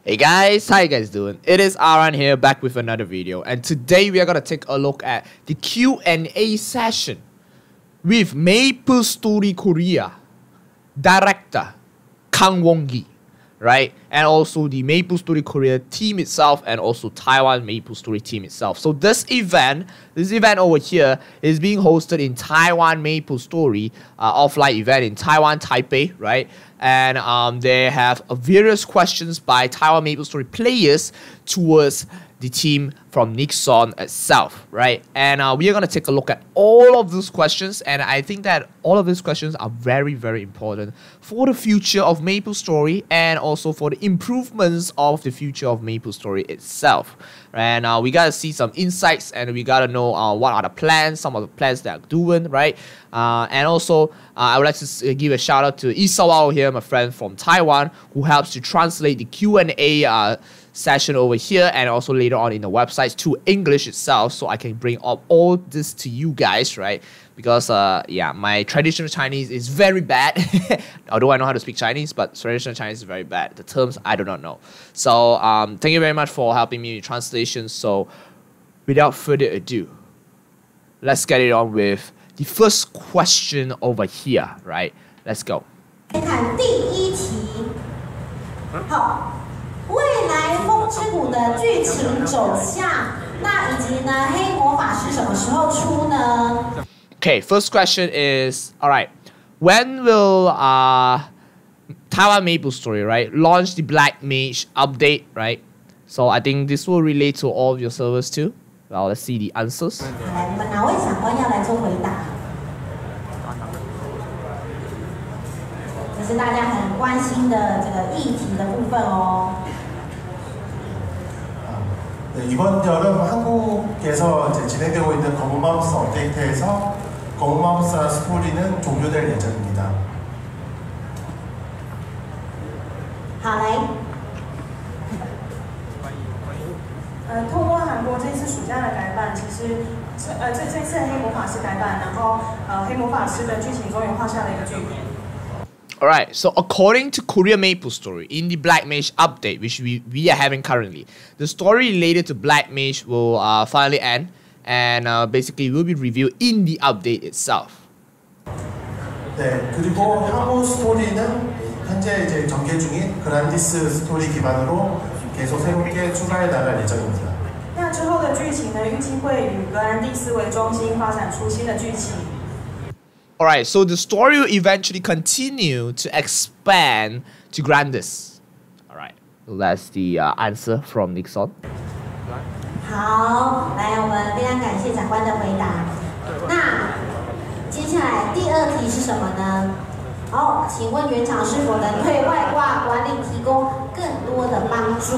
Hey guys, how you guys doing? It is Aaron here, back with another video, and today we are gonna take a look at the Q&A session with 메이플스토리 Korea director Kang Won-gi, right? And also the 메이플스토리 Korea team itself, and also Taiwan 메이플스토리 team itself. So this event over here is being hosted in Taiwan 메이플스토리 offline event in Taiwan, Taipei, right? And they have various questions by Taiwan 메이플스토리 players towards the team from Nixon itself, right? And we are going to take a look at all of those questions, and I think that all of these questions are very, very important for the future of MapleStory and also for the improvements of the future of MapleStory itself. And we got to see some insights, and we got to know what are the plans, some of the plans that are doing, right? And also, I would like to give a shout out to Isawao here, my friend from Taiwan, who helps to translate the Q&A session over here, and also later on in the websites to English itself, so I can bring up all this to you guys, right? Because yeah, my traditional Chinese is very bad. Although I know how to speak Chinese, but traditional Chinese is very bad. The terms I do not know. So thank you very much for helping me with translation. So without further ado, let's get it on with the first question over here, right? Let's go. 看第一题，好。 未来风之谷的剧情走向，那以及呢，黑魔法师什么时候出呢 ？Okay, first question is, all right, when will Taiwan MapleStory, right, launch the Black Mage update, right? So I think this will relate to all of your servers too. Well, let's see the answers. 来，你们哪位长官要来做回答？这是大家很关心的这个议题的部分哦。 네, 이번 여름 한국에서 이제 진행되고 있는 검은마법사 업데이트에서 검은마법사 스토리는 종료될 예정입니다. 好嘞。透过韩国这次暑假的改版，其实这次黑魔法师改版，然后黑魔法师的剧情终于画下了一个句点。 Alright, so according to Korea MapleStory, in the Black Mage update, which we are having currently, the story related to Black Mage will finally end, and basically will be revealed in the update itself. 네, 그리고 향후 스토리는 현재 이제 전개 중인 그란디스 스토리 기반으로 계속 새롭게 추가해 나갈 예정입니다. 那之后的剧情呢，预计会以格兰蒂斯为中心发展出新的剧情。 Alright, so the story will eventually continue to expand to Grandis. Alright, so that's the answer from Nixon. 好，来，我们非常感谢长官的回答。那接下来第二题是什么呢？好，请问园长是否能对外挂管理提供更多的帮助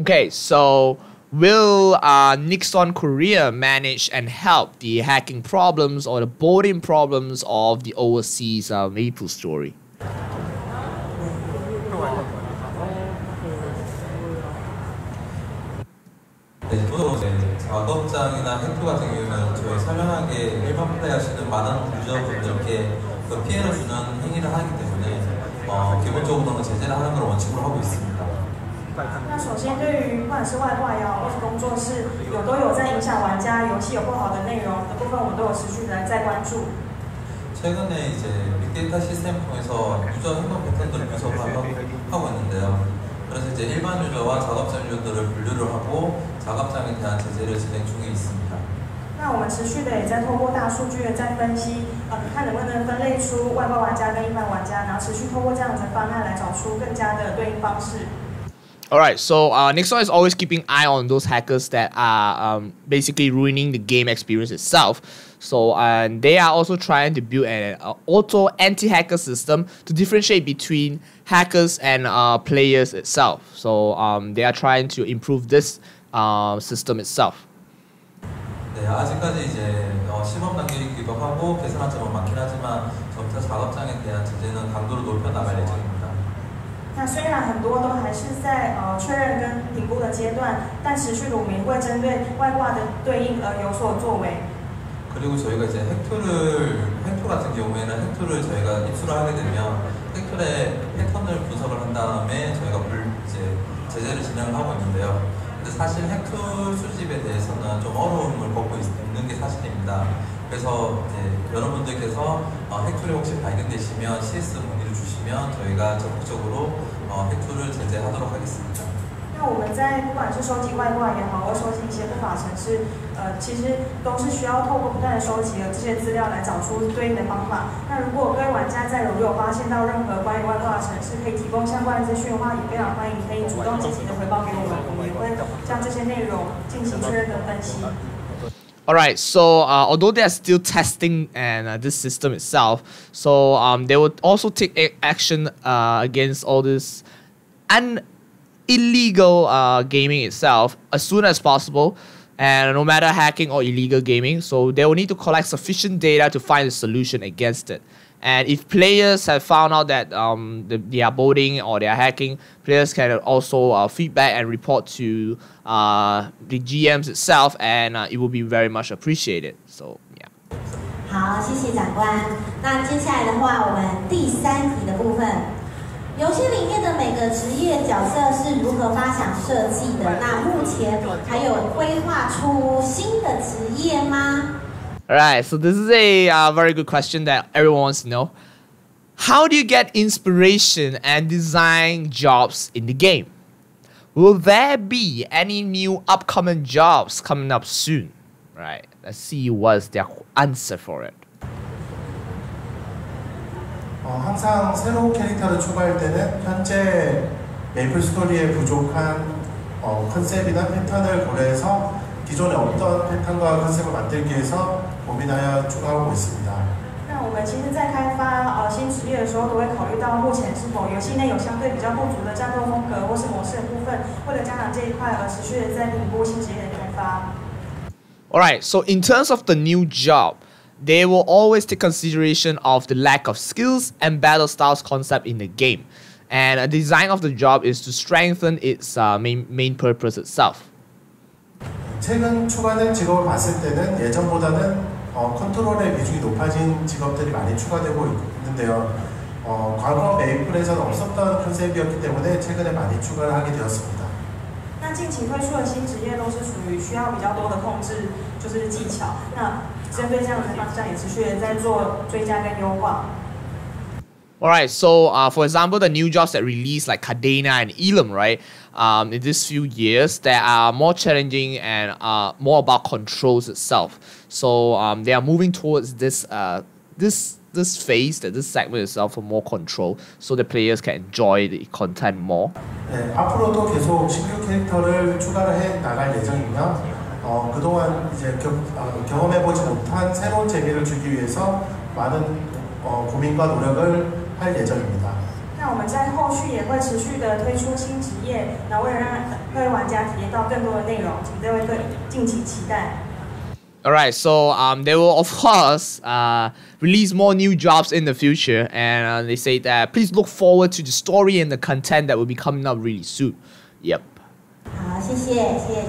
？Okay, so. Will Nixon Korea manage and help the hacking problems or the boarding problems of the overseas MapleStory? 네, 저도 작업장이나 햄프 같은 경우는 저희 선량하게 일반 플레이하시는 많은 유저분들께 그 피해를 주는 행위를 하기 때문에 기본적으로는 제재를 하는 걸 원칙으로 하고 있습니다. 那首先，对于不管是外挂也好，或是工作室都有在影响玩家游戏有不好的内容的部分，我们都有持续的在关注。 최근에 이제 빅데이터 시스템을 통해서 유저 행동 패턴들을 분석을 하고 있는데요. 그래서 이제 일반 유저와 작업장 유저들을 분류를 하고 작업장에 대한 제재를 진행 중에 있습니다. 那我们持续的也在透过大数据的在分析，看能不能分类出外挂玩家跟一般玩家，然后持续透过这样子的方案来找出更加的对应方式。 Alright, so Nixon is always keeping eye on those hackers that are basically ruining the game experience itself. So they are also trying to build an auto anti-hacker system to differentiate between hackers and players itself. So they are trying to improve this system itself. 네, 아직까지 이제 시범 단계이기도 하고 개선할 점은 많긴 하지만 점차 작업장에 대한 제재는 강도를 높여 나갈 예정입니다. 那虽然很多都还是在确认跟评估的阶段，但持续的我们也会针对外挂的对应而有所作为。 그리고 저희가 이제 헥토 같은 경우에는 헥토를 저희가 입수를 하게 되면 헥토의 패턴을 분석을 한 다음에 저희가 이제 제재를 진행하고 있는데요. 근데 사실 핵툴 수집에 대해서는 좀 어려움을 겪고 있는 게 사실입니다. 그래서 이제 여러분들께서 핵툴이 혹시 발견되시면 CS 문의를 주시면 저희가 적극적으로 핵툴을 제재하도록 하겠습니다. 那我们在不管是收集外挂也好，或收集一些不法程式，其实都是需要透过不断的收集这些资料来找出对应的方法。那如果各位玩家在如有发现到任何关于外挂的程式可以提供相关的资讯的话，也非常欢迎可以主动积极的回报给我们，我们也会将这些内容进行确认的分析。Alright, so although they are still testing and this system itself, so they will also take action against all this illegal gaming itself as soon as possible, and no matter hacking or illegal gaming, so they will need to collect sufficient data to find a solution against it. And if players have found out that they are boating or they are hacking, players can also feedback and report to the GMs itself, and it will be very much appreciated. So yeah. 好，谢谢长官。那接下来的话，我们第3题的部分，游戏里面的每个职业角色是如何发想设计的？那目前还有规划出新的职业吗？ Alright, so this is a very good question that everyone wants to know. How do you get inspiration and design jobs in the game? Will there be any new upcoming jobs coming up soon? Right, let's see what's their answer for it. 항상 새로운 캐릭터를 추가할 때는 현재 메이플스토리에 부족한 컨셉이나 패턴을 고려해서 기존에 없던 패턴과 컨셉을 만들기 위해서 고민하여 추가하고 있습니다. 那我们其实在开发新职业的时候，都会考虑到目前是否游戏内有相对比较不足的战斗风格或是模式的部分，为了加强这一块而持续的在评估新职业的开发。Alright, so in terms of the new job, they will always take consideration of the lack of skills and battle styles concept in the game. And the design of the job is to strengthen its main purpose itself. 최근 추가된 직업을 봤을 때는 예전보다는 컨트롤의 비중이 높아진 직업들이 많이 추가되고 있는데요. 과거 메이플에서는 없었던 컨셉이었기 때문에 최근에 많이 추가를 하게 되었습니다. 那近期推出的新职业都是属于需要比较多的控制，就是技巧。那针对这样的方向，也持续的在做追加跟优化。Alright, so for example, the new jobs that release like Cadena and Elam, right? In these few years, they are more challenging and more about controls itself. So they are moving towards this phase, this segment itself for more control, so the players can enjoy the content more. 네, 앞으로도 계속 신규 캐릭터를 추가를 해 나갈 예정이며 그동안 이제 경험해보지 못한 새로운 재미를 주기 위해서 많은 고민과 노력을 할 예정입니다. 那我们在后续也会持续的推出新职业，那为了让各位玩家体验到更多的内容，请各位敬请期待。Alright, so they will of course release more new jobs in the future, and they say that please look forward to the story and the content that will be coming up really soon. Yep. 好，谢谢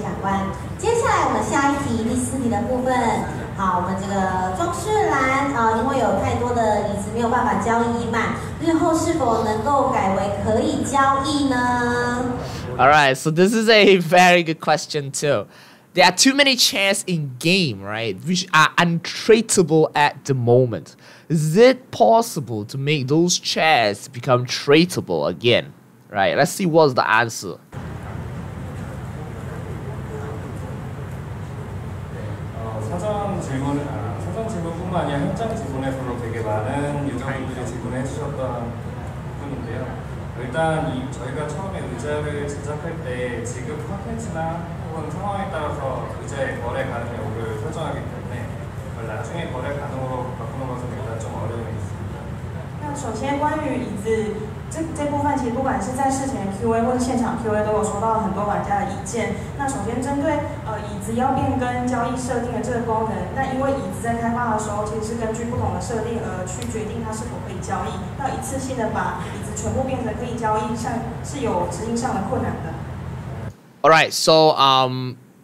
长官。接下来我们下一题第4题的部分。好，我们这个装饰栏因为有太多的椅子没有办法交易满，日后是否能够改为可以交易呢？ Alright, so this is a very good question too. There are too many chairs in game, right, which are untradeable at the moment. Is it possible to make those chairs become tradeable again? Right, let's see what's the answer. 사전 질문뿐만 아니라 현장 질문에서도 되게 많은 유저분들이 질문해 주셨던 부분인데요. 일단 저희가 처음에 의자를 제작할 때 지급 컨텐츠나 혹은 상황에 따라서 의자의 거래 가능 여부를 설정하기 때문에 나중에 거래 가능으로 바꾸는 것은 일단 좀 어려움이 있습니다. 那首先关于椅子这部分，其实不管是在事前 Q&A 或者现场 Q&A 都有收到很多玩家的意见。那首先针对椅子要变更交易设定的这个功能，那因为椅子在开发的时候其实是根据不同的设定而去决定它是否可以交易。要一次性的把椅子全部变成可以交易上是有执行上的困难的。Alright, so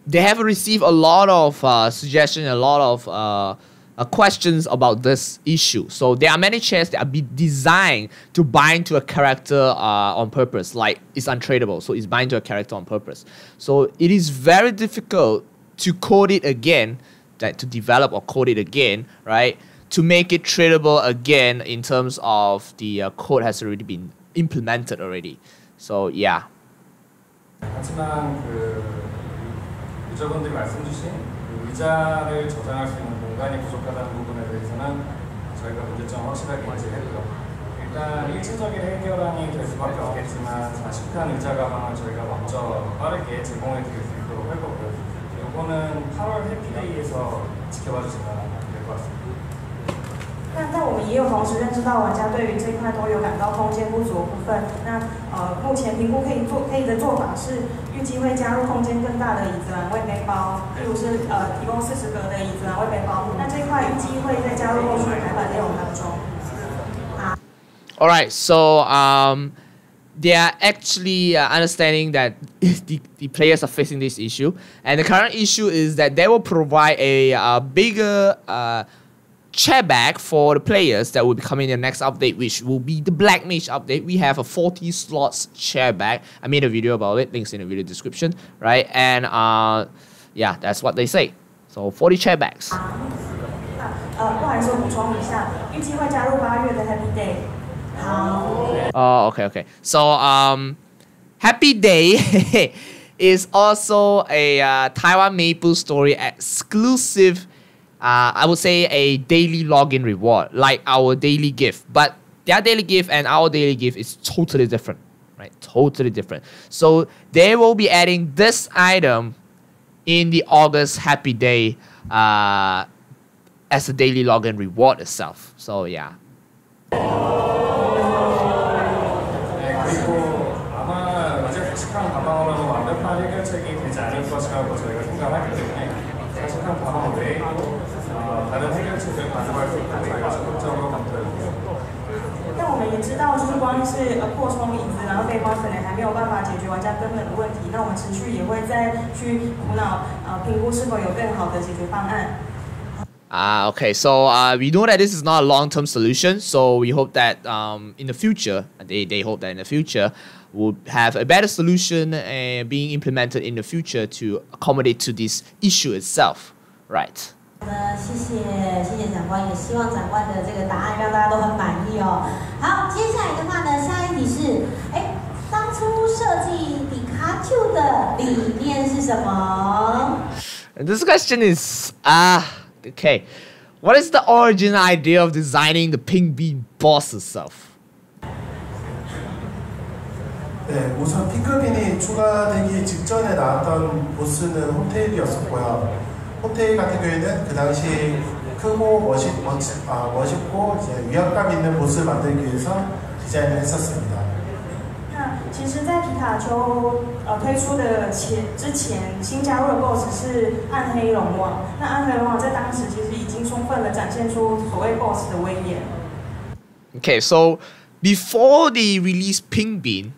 they have received a lot of suggestions, a lot of questions about this issue. So there are many chairs that are designed to bind to a character on purpose, like it's untradable, so it's bind to a character on purpose. So it is very difficult to code it again, to develop or code it again, right? To make it tradable again in terms of the code has already been implemented already. So yeah. 하지만 그 유저분들이 말씀 주신 의자를 저장할 수 있는 공간이 부족하다는 부분에 대해서는 저희가 문제점 확실하게 인지했고요. 일단 일차적인 해결안이 될 수밖에 없겠지만 좌식한 의자 가방을 저희가 먼저 빠르게 제공해 드릴 수 있도록 할 거고요. 이거는 8월 해피데이에서 지켜봐 주시면 될 것 같습니다. 那我们也有同时认知到玩家对于这一块都有感到空间不足的部分。那目前评估可以的做法是，预计会加入空间更大的椅子栏位背包，例如是提供40格的椅子栏位背包。那这一块预计会再加入后续的改版内容当中。Alright, so they are actually understanding that the players are facing this issue, and the current issue is that they will provide a bigger chair bag for the players that will be coming in the next update, which will be the Black Mage update. We have a 40 slots chair bag. I made a video about it, links in the video description, right? And yeah, that's what they say. So 40 chair bags. 不好意思，我补充一下，预计会加入8月的 Happy Day。好。Oh, okay. So Happy Day is also a Taiwan MapleStory exclusive. I would say a daily login reward, like our daily gift. But their daily gift and our daily gift is totally different, right? Totally different. So they will be adding this item in the August Happy Day as a daily login reward itself. So yeah. 그리고 아마 이제 좌식한 가방으로는 완벽한 해결책이 되지 않을 것이라고 저희가 생각하기 때문에 좌식한 가방 외에도 다른 해결책을 가져갈 수 있도록 저희가 적극적으로 검토해보겠습니다. 但我们也知道，就是光是扩充椅子，然后背包可能还没有办法解决玩家根本的问题。那我们持续也会再去苦恼评估是否有更好的解决方案。Okay, so we know that this is not a long-term solution, so we hope that in the future, they hope that in the future, we'll have a better solution being implemented in the future to accommodate to this issue itself, right? 谢谢长官，也希望长官的这个答案让大家都很满意哦。好，接下来的话呢，下一题是，当初设计皮卡丘的理念是什么 This question is okay. What is the origin idea of designing the Pink Bean boss itself? 네, 우선 핑크빈이 추가되기 직전에 나왔던 보스는 홈테일이었었고요. 홈테일 같은 경우에는 그 당시 크고 멋있고 이제 위압감 있는 보스를 만들기 위해서 디자인을 했었습니다. 那其实，在皮卡丘推出的之前，新加入的 BOSS 是暗黑龙王。那暗黑龙王在当时其实已经充分的展现出所谓 BOSS 的威严。Okay, so before they released Pink Bean,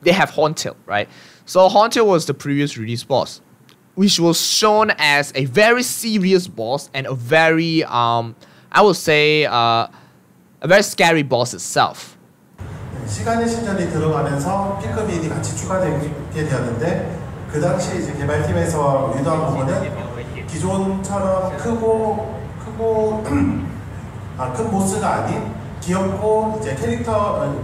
they have Haunted, right? So Haunted was the previous release boss, which was shown as a very serious boss and a very, I would say, a very scary boss itself. 시간의 신전이 들어가면서 핑크빈이 같이 추가되게 되었는데 그 당시 이제 개발팀에서 의도한 부분은 기존처럼 큰 보스가 아닌 귀엽고 이제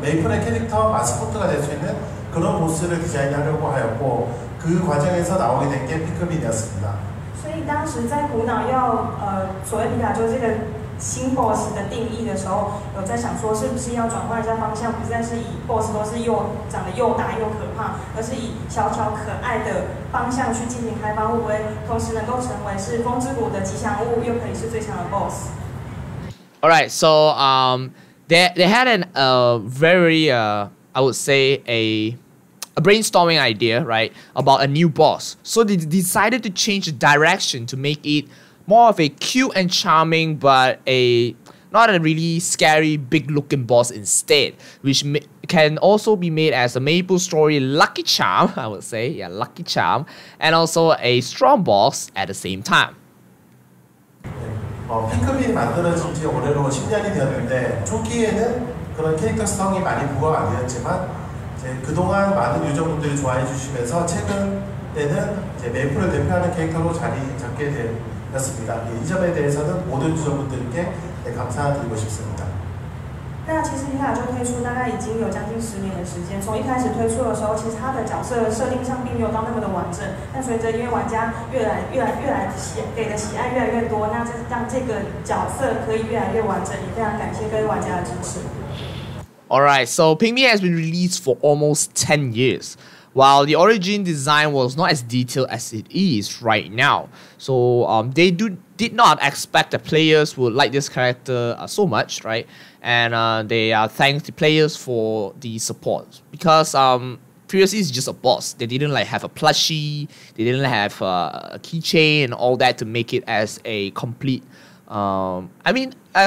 메이플의 캐릭터 마스코트가 될 수 있는 그런 보스를 디자인하려고 하였고 그 과정에서 나오게 된 게 핑크빈이었습니다. 所以当时在苦恼要所谓皮卡丘这个新 BOSS 的定义的时候，有在想说是不是要转换一下方向，不再是以 BOSS 都是长得又大又可怕，而是以小巧可爱的方向去进行开发，会不会同时能够成为是风之谷的吉祥物，又可以是最强的 BOSS？ Alright, so they had a very I would say a brainstorming idea, right, about a new boss. So they decided to change the direction to make it more of a cute and charming, but not a really scary, big-looking boss instead, which can also be made as a MapleStory lucky charm, I would say, yeah, lucky charm, and also a strong boss at the same time. 핑크빈이 만들어진 지 올해로 10년이 되었는데 초기에는 그런 캐릭터성이 많이 부과가 안 되었지만 이제 그동안 많은 유저분들이 좋아해 주시면서 최근 때는 이제 메이플을 대표하는 캐릭터로 자리 잡게 되었습니다. 이 점에 대해서는 모든 유저분들께 감사드리고 싶습니다. 那其实皮卡丘推出大概已经有将近10年的时间，从一开始推出的时候，其实它的角色设定上并没有到那么的完整。但随着因为玩家越来给的喜爱越来越多，那这让这个角色可以越来越完整，也非常感谢各位玩家的支持。Alright, so Pikmin has been released for almost 10 years. While the origin design was not as detailed as it is right now, so they did not expect the players would like this character so much, right? And they thank the players for the support because previously it's just a boss. They didn't like have a plushie, they didn't have a keychain and all that to make it as a complete, a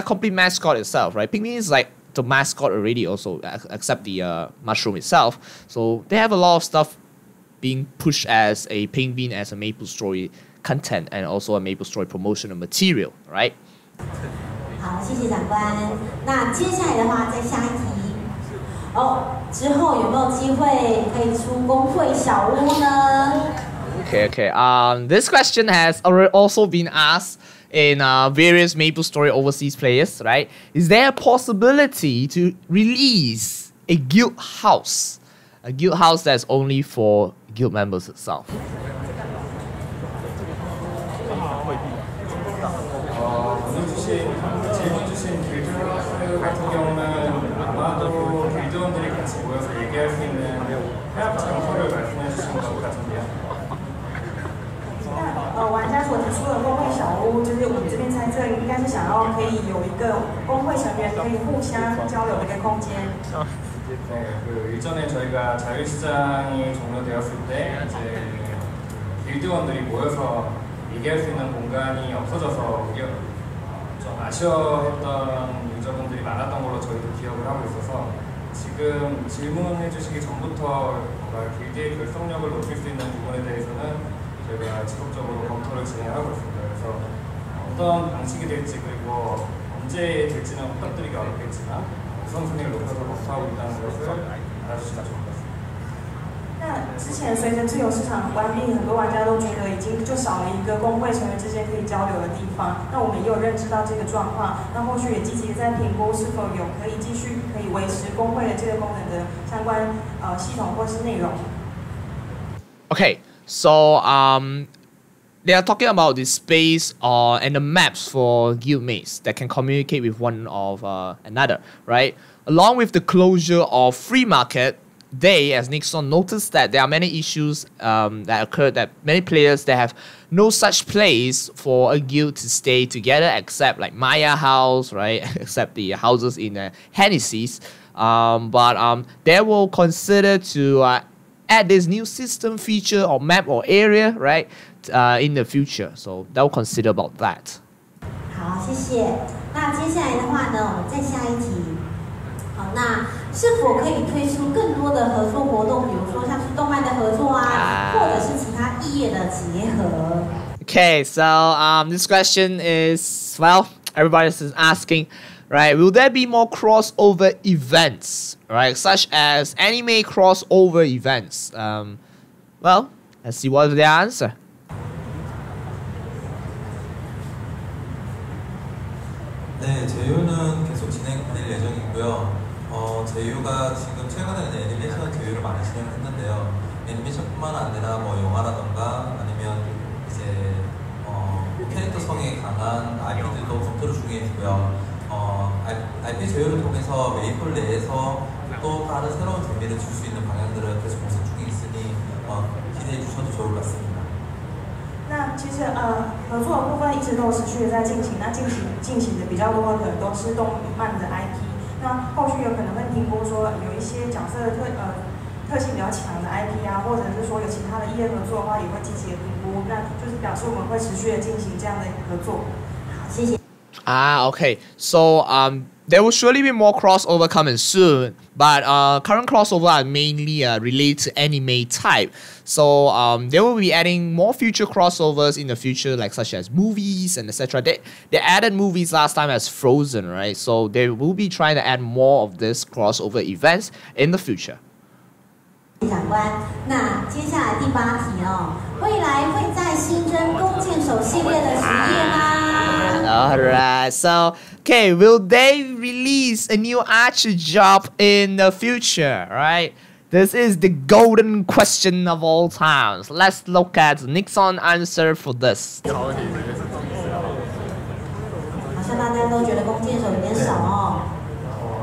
complete mascot itself, right? Pikmin is like the mascot already also, except the mushroom itself. So they have a lot of stuff being pushed as a Pikmin, as a MapleStory content, and also a MapleStory promotional material, right? 好，谢谢长官。那接下来的话，再下一题。之后有没有机会可以出工会小屋呢？ Okay. This question has also been asked in various MapleStory overseas players, right? Is there a possibility to release a guild house? A guild house that's only for guild members itself? 질문 주신 길드 같은 경우는 아마도 길드원들이 같이 모여서 얘기할 수 있는 회합 장소를 말씀해 주신 것 같은데요. 玩家所提出的工会小屋，就是我们这边猜测应该是想要可以有一个工会成员可以互相交流的一个空间。 네, 그 일전에 저희가 자유시장이 종료되었을 때 이제 길드원들이 모여서 얘기할 수 있는 공간이 없어져서 좀 아쉬워했던 유저분들이 많았던 걸로 저희도 기억을 하고 있어서 지금 질문해 주시기 전부터 뭔가 길드의 결속력을 높일 수 있는 부분에 대해서는 저희가 지속적으로 검토를 진행하고 있습니다. 그래서 어떤 방식이 될지 그리고 언제 될지는 부탁드리기 어렵겠지만 우선순위를 높여서 검토하고 있다는 것을 알아주시면 좋을 것 같습니다. 那之前随着自由市场关闭，很多玩家都觉得已经就少了一个工会成员之间可以交流的地方。那我们也有认知到这个状况，那后续也积极在评估是否有可以继续可以维持工会的这个功能的相关系统或是内容。Okay, so they are talking about the space and the maps for guildmates that can communicate with one of another, right? Along with the closure of free market, they, as Nixon, noticed that there are many issues that occurred, that many players that have no such place for a guild to stay together except like Maya House, right? Except the houses in Hennessy's. But they will consider to add this new system feature or map or area, right? In the future. So they'll consider about that. 好，谢谢。那接下来的话呢，我们再下一题。好，那是否可以推出更多的合作活动，比如说像是动漫的合作啊，或者是其他异业的结合？ Okay, so this question is, well, everybody is asking, right? Will there be more crossover events, right? Such as anime crossover events? Well, let's see what their answer. 네, 제휴는 계속 진행될 예정이고요. 제휴가 지금 최근에는 애니메이션 제휴를 많이 진행했는데요. 애니메이션뿐만 아니라 뭐 영화라던가 아니면 이제 캐릭터성이 강한 IP들도 검토를 중에 있고요. IP 제휴를 통해서 메이플 내에서 또 다른 새로운 재미를 줄 수 있는 방향들을 계속模索중에 있으니 기대해 주셔도 좋을 것 같습니다. 那其实合作的部分一直都持续的在进行，那进行的比较多的可能都是动漫的 IP， 那后续有可能会评估说有一些角色的特性比较强的 IP 啊，或者是说有其他的异业合作的话，也会积极的评估，那就是表示我们会持续的进行这样的合作。好，谢谢。Okay. So there will surely be more crossover coming soon, but current crossover are mainly related to anime type. So they will be adding more future crossovers in the future, like such as movies and etc. They added movies last time as Frozen, right? So they will be trying to add more of this crossover events in the future. 长官，那接下来第8题哦，未来会再新增弓箭手系列的职业吗 ？Alright, so okay, will they release a new archer job in the future? Right, this is the golden question of all times. Let's look at Nixon's answer for this. 好像大家都觉得弓箭手有点少哦。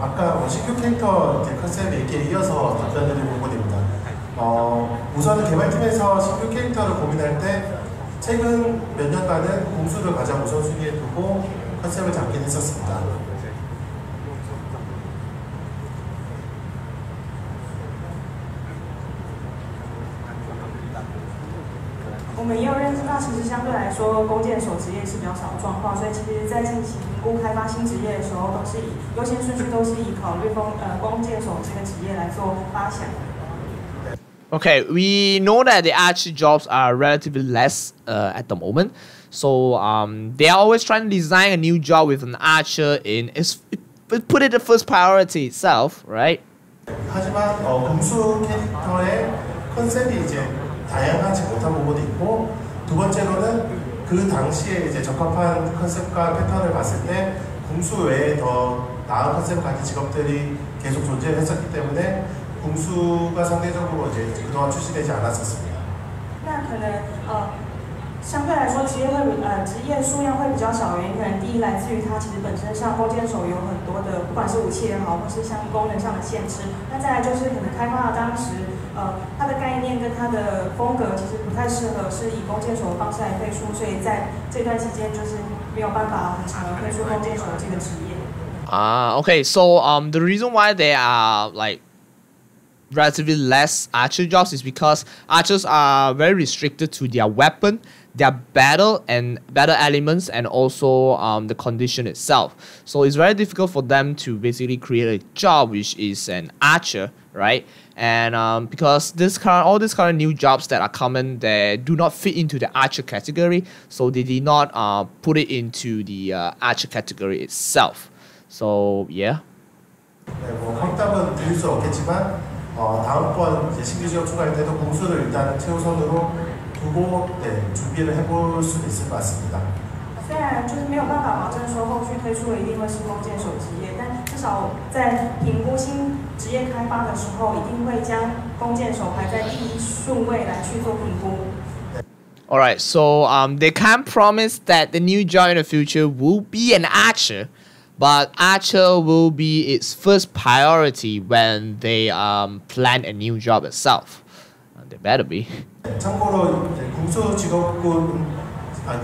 아까 신규 캐릭터 컨셉 얘기에 이어서 답변드린 부분입니다. 우선은 개발팀에서 신규 캐릭터를 고민할 때 최근 몇 년간은 공수를 가장 우선순위에 두고 컨셉을 잡긴 했었습니다. 我们也有认识到，其实相对来说，弓箭手职业是比较少的状况，所以其实在进行评估开发新职业的时候，都是以优先顺序都是以考虑弓箭手这个职业来做发想。 Okay, we know that the archer jobs are relatively less at the moment, so they are always trying to design a new job with an archer in. Put it the first priority itself, right? 하지만 공수 캐릭터의 컨셉이 이제 다양하지 못한 부분이 있고 두 번째로는 그 당시에 이제 적합한 컨셉과 패턴을 봤을 때 공수 외에 더 나은 컨셉을 가진 직업들이 계속 존재했었기 때문에 공수가 상대적으로 이제 그동안 출시되지 않았었습니다. 那可能相对来说职业数量会比较少，原因可能第一来自于它其实本身像弓箭手有很多的，不管是武器也好，或是像功能上的限制。那再来就是可能开发的当时它的概念跟它的风格其实不太适合是以弓箭手的方式来推出，所以在这段期间就是没有办法很长的推出弓箭手这个职业。Okay, so the reason why they are like relatively less archer jobs is because archers are very restricted to their weapon, their battle elements, and also the condition itself. So it's very difficult for them to basically create a job which is an archer, right? And because all these current new jobs that are common, they do not fit into the archer category, so they did not put it into the archer category itself. So yeah. 네, 뭐 확답은 드릴 수 없겠지만 다음번 이제 신규 지역 추가할 때도 공수를 일단 최우선으로 두고 준비를 해볼 수도 있을 것 같습니다. 虽然就是没有办法保证说后续推出的一定会是弓箭手职业，但至少在评估新职业开发的时候，一定会将弓箭手排在第一顺位来去做评估。Alright, so they can't promise that the new job in the future will be an archer, but archer will be its first priority when they plan a new job itself. They better be. 참고로 공수 직업군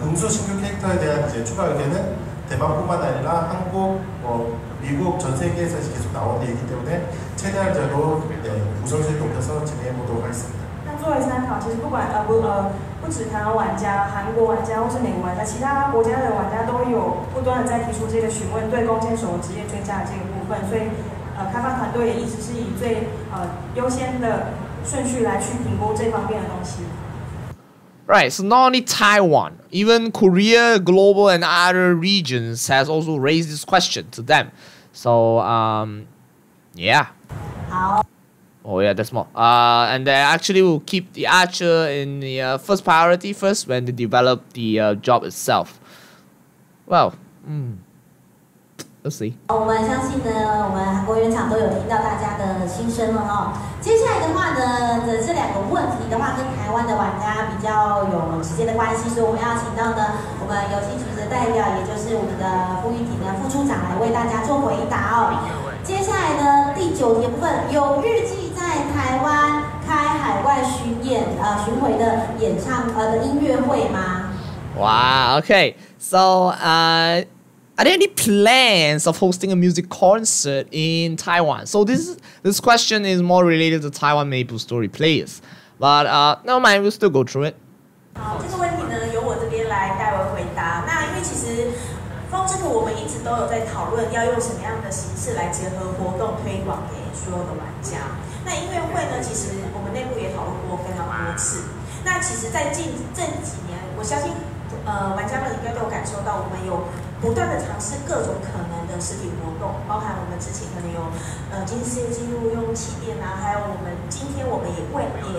공수 신규 캐릭터에 대한 이제 추가 의견은 대만뿐만 아니라 한국, 미국 전 세계에서 계속 나오는 얘기이기 때문에 최대한 저도 우선순위 높여서 진행해 보도록 하겠습니다. 那作为参考，其实不管不止台湾玩家、韩国玩家或是美国玩家，其他国家的玩家都有不断的在提出这个询问对弓箭手职业追加的这个部分，所以开发团队也一直是以最优先的顺序来去评估这方面的东西。Right, so not only Taiwan, even Korea, global, and other regions has also raised this question to them. So, yeah. Oh yeah, that's more. And they actually will keep the archer in the first priority first when they develop the job itself. Well, we'll see. 我们相信呢，我们韩国原厂都有听到大家的心声了哦。接下来的话呢，这2个问题的话，跟台湾的玩家比较有直接的关系，所以我们要请到呢我们游戏局的代表，也就是我们的副玉婷的副处长来为大家做回答哦。接下来呢，第9题的部分有预计在台湾开海外巡回的音乐会吗？ Wow. Okay. So, are there any plans of hosting a music concert in Taiwan? So this question is more related to Taiwan MapleStory players, but never mind, we'll still go through it. 好，这个问题呢由我这边来代为回答。那因为其实风之谷我们一直都有在讨论要用什么样的形式来结合活动推广给所有的玩家。那音乐会呢，其实我们内部也讨论过非常多次。那其实，在这几年，我相信玩家们应该都有感受到，我们有不断的尝试各种可能的实体活动，包含我们之前可能有吉尼斯世界纪录用气垫啊，还有我们今天我们也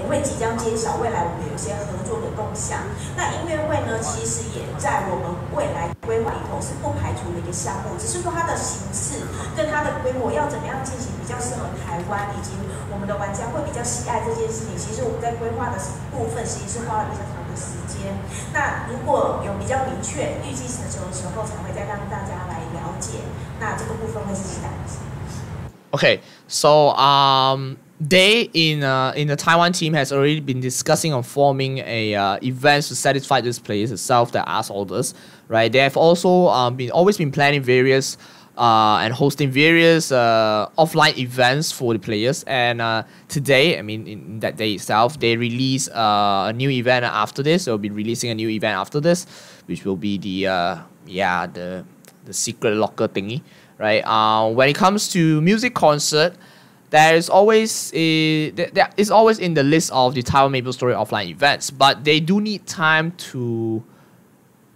会即将揭晓未来我们有些合作的动向。那音乐会呢，其实也在我们未来规划里头是不排除的一个项目，只是说它的形式跟它的规模要怎么样进行比较适合台湾以及我们的玩家会比较喜爱这件事情。其实我们在规划的部分其实是花了比较长的时间。那如果有比较明确预计什么时候才会再让大家来了解，那这个部分会是期待的。Okay, so they in the Taiwan team has already been discussing on forming a events to satisfy this players itself that asked all this, right? They have also always been planning various and hosting various offline events for the players. And today, I mean, in that day itself, they release a new event after this. They'll be releasing a new event after this, which will be the secret locker thingy, right? When it comes to music concert, there is always in the list of the Taiwan MapleStory offline events, but they do need time to,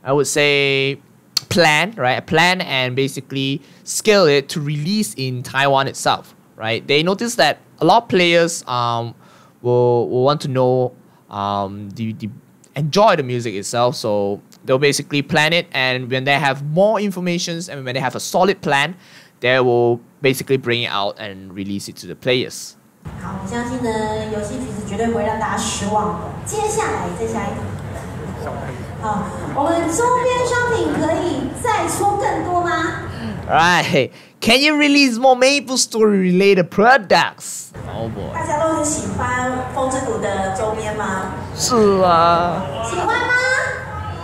I would say, plan and basically scale it to release in Taiwan itself, right? They notice that a lot of players will want to know enjoy the music itself, so they'll basically plan it, and when they have more information and when they have a solid plan, they will basically bring it out and release it to the players. 好，我相信呢，游戏其实绝对不会让大家失望的。接下来再下一题。好，我们周边商品可以再出更多吗 Right. Can you release more MapleStory related products? Oh boy. 大家都很喜欢风之谷的周边吗？是啊。喜欢吗？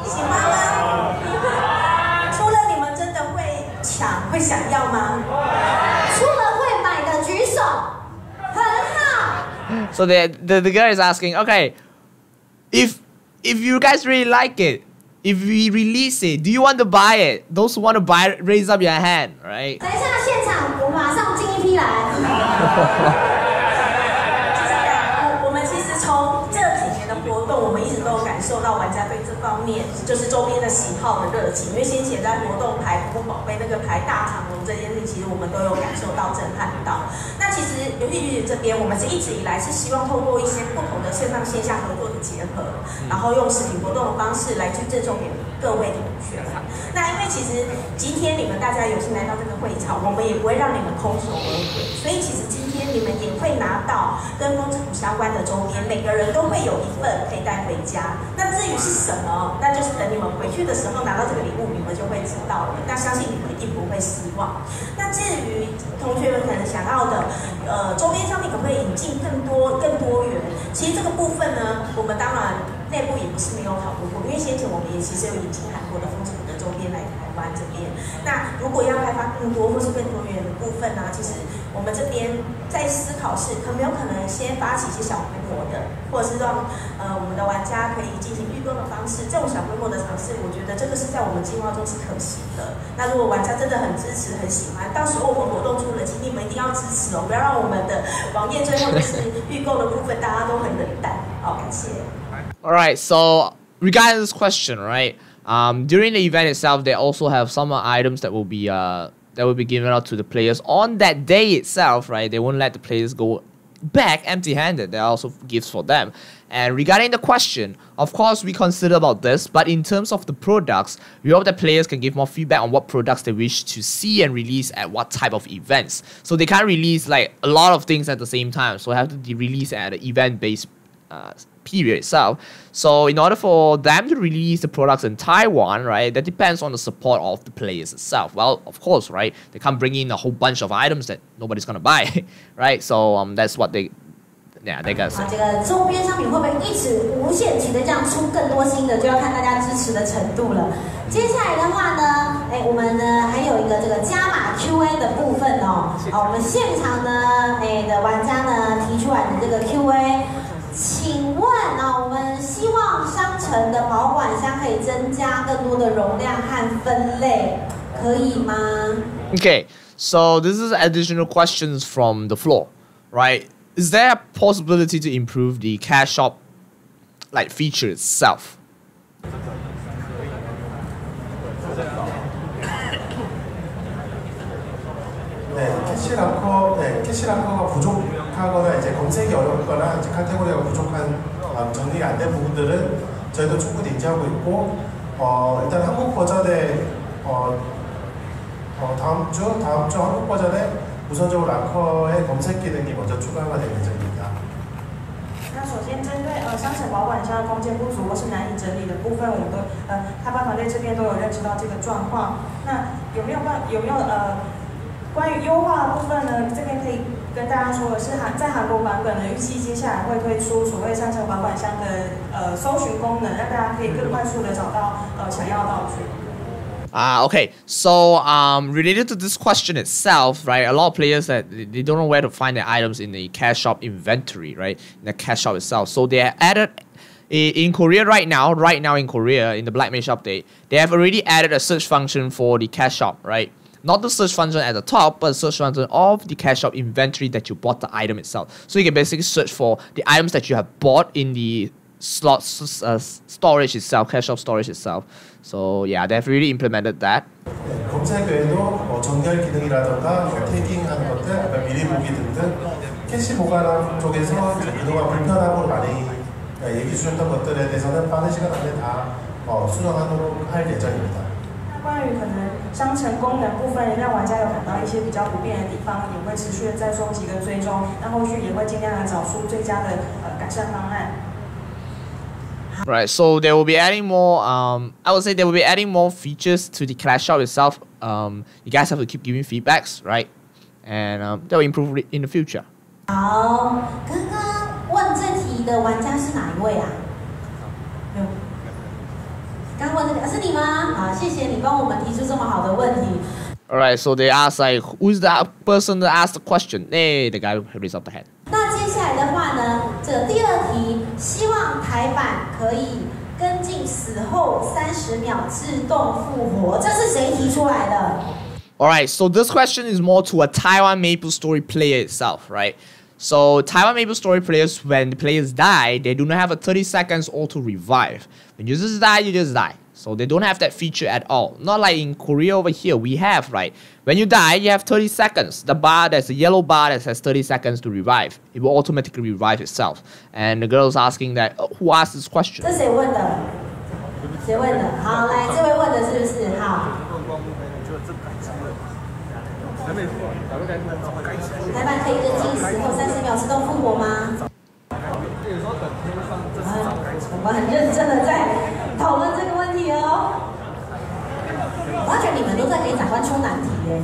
喜欢吗？除了你们真的会抢、会想要吗？除了会买的举手，很好。So the girl is asking, okay, if you guys really like it, if we release it, do you want to buy it? Those who want to buy it, raise up your hand, right? 等一下现场，我马上进一批来。我们其实从这几年的活动，我们一直都有感受到玩家对这方面就是周边的喜好的热情。因为先前在活动排古宝贝那个排大长龙这件事情，其实我们都有感受到、震撼到。那其实游戏局这边，我们是一直以来是希望透过一些不同的线上线下合作的结合，然后用实体活动的方式来去赠送给各位同学。那因为其实今天你们大家有幸来到这个会场，我们也不会让你们空手而回，所以其实今天你们也会拿到跟风之谷相关的周边，每个人都会有一份可以带回家。那至于是什么，那就是等你们回去的时候拿到这个礼物，你们就会知道了。那相信你们一定不会失望。那至于同学们可能想要的，周边商品可不可以引进更多元？其实这个部分呢，我们当然内部也不是没有讨论过，因为先前我们也其实有引进韩国的风之谷的周边来台湾这边。那如果要开发更多或是更多元的部分呢，其实我们这边在思考是可没有可能先发起一些小规模的，或者是让我们的玩家可以进行预购的方式，这种小规模的尝试，我觉得这个是在我们计划中是可行的。那如果玩家真的很支持、很喜欢，到时候我们活动出了，请你们一定要支持哦，不要让我们的网页最后就是预购的部分大家都很冷淡。好，感谢。Alright, so regarding this question, right? During the event itself, they also have some items that will be given out to the players on that day itself, right? They won't let the players go back empty-handed. There are also gifts for them. And regarding the question, of course, we consider about this, but in terms of the products, we hope that players can give more feedback on what products they wish to see and release at what type of events. So they can't release like a lot of things at the same time. So they have to release at an event-based period itself. So in order for them to release the products in Taiwan, right, that depends on the support of the players itself. Well, of course, right, they can't bring in a whole bunch of items that nobody's gonna buy, right? So that's what they gotta say. 这个周边商品会不会一直无限期的这样出更多新的，就要看大家支持的程度了。接下来的话呢，我们呢还有一个这个加码 Q&A 的部分哦。好，我们现场呢，的玩家呢提出来的这个 Q&A。请问我们希望商城的保管箱可以增加更多的容量和分类，可可以吗？ Okay, so this is additional questions from the floor, right? Is there a possibility to improve the cash shop like feature itself? 캐시락커가 부족하거나 이제 검색이 어렵거나 이제 카테고리가 부족한 정리가 안 된 부분들은 저희도 충분히 인지하고 있고 일단 한국 버전에 다음 주 한국 버전에 우선적으로 락커의 검색 기능이 먼저 추가가 될 예정입니다. 那首先针对商城保管箱空间不足或是难以整理的部分，我们都开发团队这边都有认识到这个状况。那有没有关于优化的部分呢？这边可以跟大家说的是，在韩国版本呢，预计接下来会推出所谓商城保管箱的搜寻功能，让大家可以更快速的找到想要的道具。Okay. So, related to this question itself, right? A lot of players that they don't know where to find their items in the cash shop inventory, right? In the cash shop itself. So they added in Korea right now in Korea in the Black Mage update, they have already added a search function for the cash shop, right? Not the search function at the top, but the search function of the cash shop inventory that you bought the item itself. So you can basically search for the items that you have bought in the slot storage itself, cash shop storage itself. So yeah, they've really implemented that. 검색 외에도 정렬 기능이라던가 태깅하는 것들, 미리 보기 등등 캐시 보관 쪽에서 그동안 불편함으로 많이 얘기 주셨던 것들에 대해서는 빠른 시간 안에 다 수정하도록 할 예정입니다. 关于可能商城功能部分，让玩家有感到一些比较不便的地方，也会持续的再做几个追踪，那后续也会尽量的找出最佳的改善方案。Right, so they will be adding more. I would say they will be adding more features to the Clash Shop itself. You guys have to keep giving feedbacks, right? And that will improve in the future. 好，刚刚问这题的玩家是哪一位啊？刚问这个是你吗？好，谢谢你帮我们提出这么好的问题。Alright, so they ask like, who's the person that asked the question? Hey, the guy who raised up the hand. 那接下来的话呢，这第二题，希望台版可以跟进死后30秒自动复活，这是谁提出来的？ Alright, so this question is more to a Taiwan MapleStory player itself, right? So Taiwan MapleStory players, when the players die, they do not have a 30 seconds auto revive. When you just die, you just die. So they don't have that feature at all. Not like in Korea over here, we have, right? When you die, you have 30 seconds. The bar, there's a yellow bar that says 30 seconds to revive. It will automatically revive itself. And the girl's asking that, who asked this question? 这谁问的？谁问的？好，来，这位问的是不是？好。台版可以跟进死后30秒自动复活吗？我们很认真的在讨论这个问题哦。我发觉你们都在给长官出难题耶。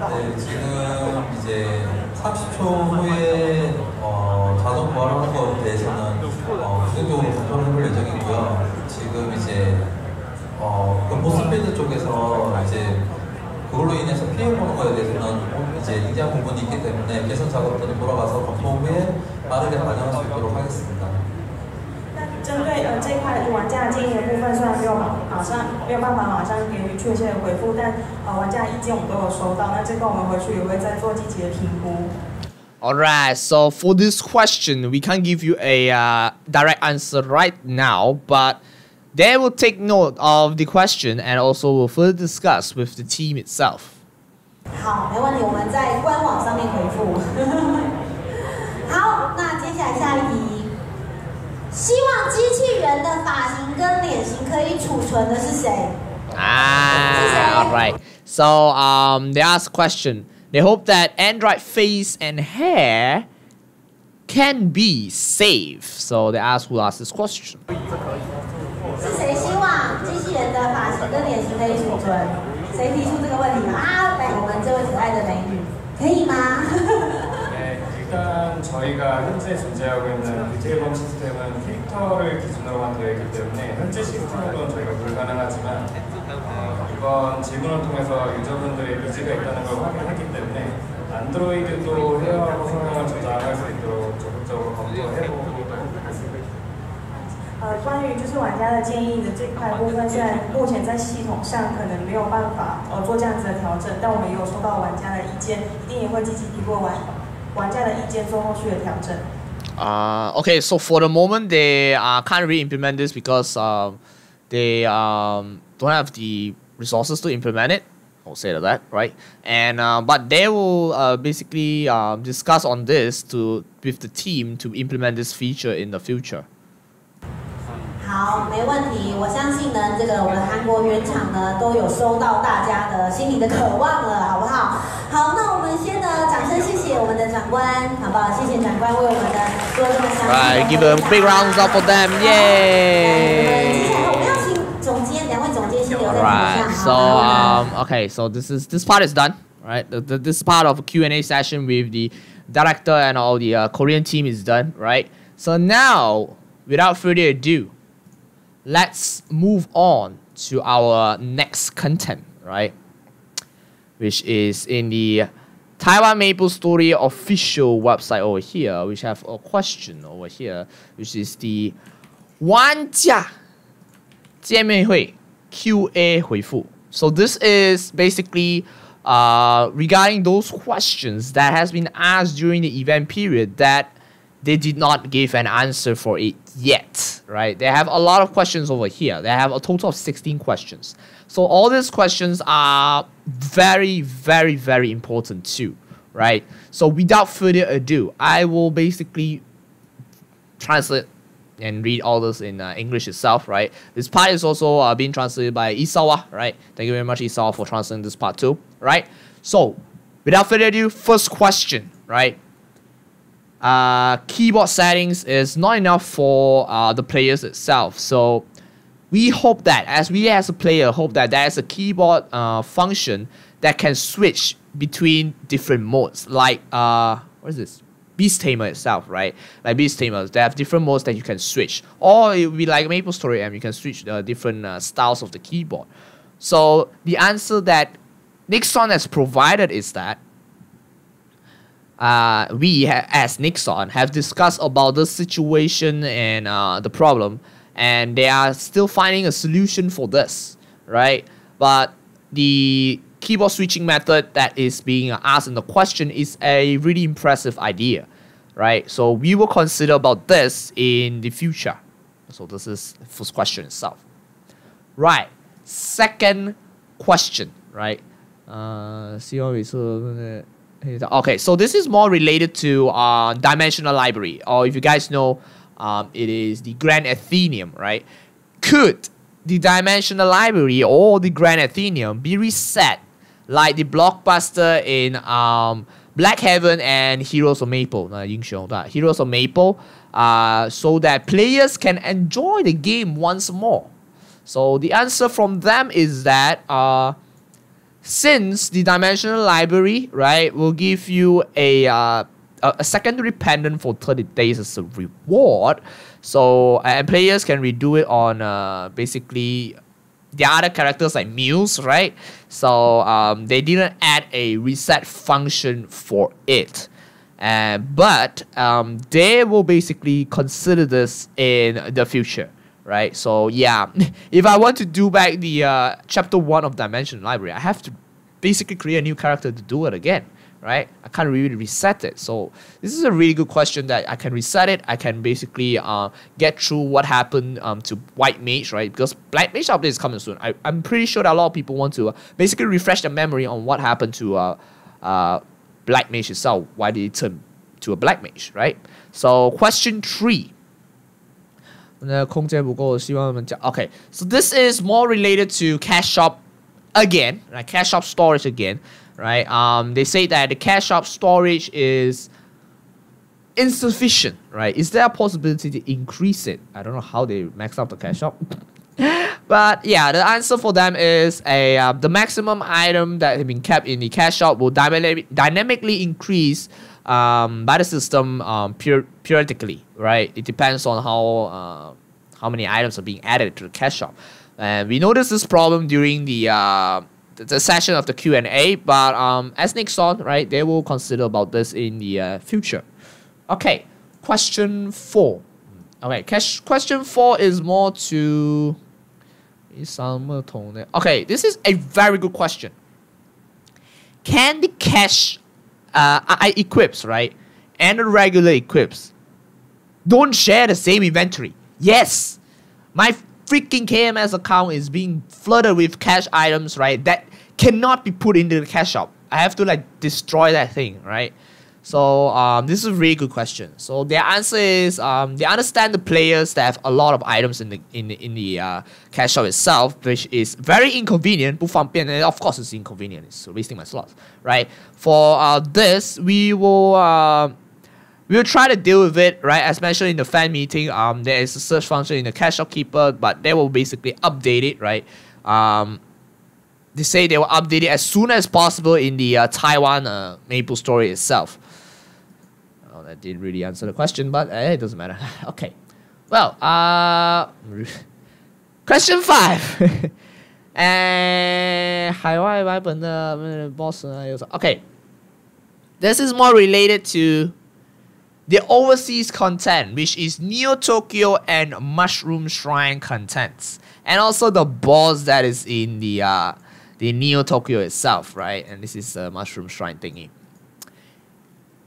네, 지금 이제 30초 후에 자동 부활하는 것에 대해서는 부정적으로 검토를 해볼 예정이고요. 지금 이제 보스필드 쪽에서 이제 그걸로 인해서 피해보는 것에 대해서는 이제 인지한 부분이 있기 때문에 개선 작업들은 돌아가서 검토 후에 빠르게 반영할 수 있도록 하겠습니다. 针对这一块玩家的建议的部分，虽然没有办法马上给予确切的回复，但玩家的意见我们都有收到。那这个我们回去也会再做积极的评估。 Alright, so for this question, we can't give you a direct answer right now, but they will take note of the question and also will further discuss with the team itself. 好，没问题，我们在官网上面回复。好，那接下来下一题。 希望机器人的发型跟脸型可以储存的是谁？ Alright. So they asked a question. They hope that Android face and hair can be saved. So they asked who asked this question. 是谁希望机器人的发型跟脸型可以储存？谁提出这个问题啊？来，我们这位可爱的美女，可以吗？ 일단 저희가 현재 존재하고 있는 뷰티 앨범 시스템은 캐릭터를 기준으로만 되어 있기 때문에 현재 시스템으로는 저희가 불가능하지만 이번 질문을 통해서 유저분들의 니즈가 있다는 걸 확인했기 때문에 안드로이드도 헤어하고 성형을 조작할 수 있도록 적극적으로 검토해보도록 하겠습니다. 关于就是玩家的建议的这块部分，虽然目前在系统上可能没有办法做这样子的调整，但我们也有收到玩家的意见，一定也会积极提过玩家的意见做后续的调整。Okay, so for the moment they can't really implement this because they don't have the resources to implement it. I'll say that, right? And but they will basically discuss on this with the team to implement this feature in the future. 好，没问题。我相信呢，这个我的韩国原厂呢都有收到大家的心里的渴望了，好不好？好，那我们先呢，掌声谢谢我们的长官，好不好？谢谢长官为我们的做这么详细的。Right, give a big round up for them, yay! 接下来我们要请总监，两位总监先留在台上。 So okay, so this part is done, right? This part of a Q&A session with the director and all the Korean team is done, right? So now, without further ado, let's move on to our next content, right? Which is in the Taiwan MapleStory official website over here, which have a question over here, which is the 玩家见面会 QA 回复. So this is basically regarding those questions that has been asked during the event period that they did not give an answer for it yet, right? They have a lot of questions over here. They have a total of 16 questions. So all these questions are very, very, very important too, right? So without further ado, I will basically translate and read all this in English itself, right? This part is also being translated by Isawa, right? Thank you very much, Isawa, for translating this part too, right? So without further ado, first question, right? Keyboard settings is not enough for the players itself. So we hope that, as a player, hope that there is a keyboard function that can switch between different modes. Like, what is this? Beast Tamer itself, right? Like Beast Tamers, they have different modes that you can switch. Or it will be like MapleStory M, you can switch different styles of the keyboard. So the answer that Nixon has provided is that we as Nixon have discussed about the situation and the problem, and they are still finding a solution for this, right? But the keyboard switching method that is being asked in the question is a really impressive idea, right? So we will consider about this in the future. So this is the first question itself. Right, second question, right? Okay, so this is more related to dimensional library, or if you guys know, it is the Grand Athenium, right? Could the dimensional library or the Grand Athenium be reset like the blockbuster in Black Heaven and Heroes of Maple, Heroes of Maple, so that players can enjoy the game once more? So the answer from them is that since the dimensional library, right, will give you a secondary pendant for 30 days as a reward, so and players can redo it on basically the other characters like Muse, right? So they didn't add a reset function for it, but they will basically consider this in the future, right? So yeah, if I want to do back the chapter 1 of Dimension Library, I have to basically create a new character to do it again, right? I can't really reset it. So this is a really good question that I can reset it. I can basically get through what happened to White Mage, right? Because Black Mage update is coming soon. I'm pretty sure that a lot of people want to basically refresh their memory on what happened to Black Mage itself. Why did it turn to a Black Mage, right? So question 3. Okay, so this is more related to cash shop again, like cash shop storage again, right? They say that the cash shop storage is insufficient, right? Is there a possibility to increase it? I don't know how they max out the cash shop. But yeah, the answer for them is the maximum item that have been kept in the cash shop will dynamically increase by the system periodically, right? It depends on how many items are being added to the cash shop. And we noticed this problem during the session of the Q&A, but as Nixon, right, they will consider about this in the future. Okay, question 4. Okay, question 4 is more to... Okay, this is a very good question. Can the cash equips, right, and the regular equips don't share the same inventory? Yes! My freaking KMS account is being flooded with cash items, right, that cannot be put into the cash shop. I have to like destroy that thing, right? So this is a really good question. So their answer is they understand the players that have a lot of items in the cash shop itself, which is very inconvenient. 不方便, and of course it's inconvenient. It's wasting my slots, right? For this, we will try to deal with it, right? As mentioned in the fan meeting, there is a search function in the cash shopkeeper, but they will basically update it, right? They say they will update it as soon as possible in the Taiwan MapleStory itself. Oh, that didn't really answer the question, but it doesn't matter. Okay. Well, question 5. Okay. This is more related to the overseas content, which is Neo Tokyo and Mushroom Shrine contents, and also the boss that is in the Neo Tokyo itself, right? And this is a Mushroom Shrine thingy.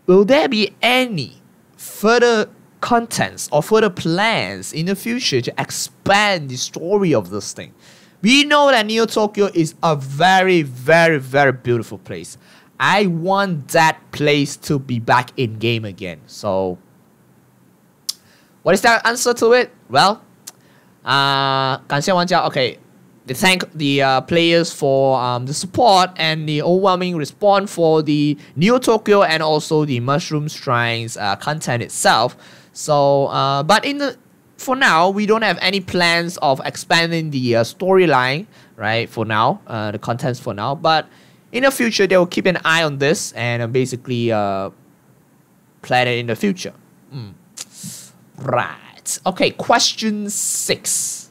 Will there be any further contents or further plans in the future to expand the story of this thing? We know that Neo Tokyo is a very, very, very beautiful place. I want that place to be back in game again. So, what is that answer to it? Well, 感谢玩家. Okay, they thank the players for the support and the overwhelming response for the Neo Tokyo and also the Mushroom Shrines content itself. So, but for now, we don't have any plans of expanding the storyline, right? For now, the contents for now, but in the future, they will keep an eye on this and basically plan it in the future. Right. Okay, question 6.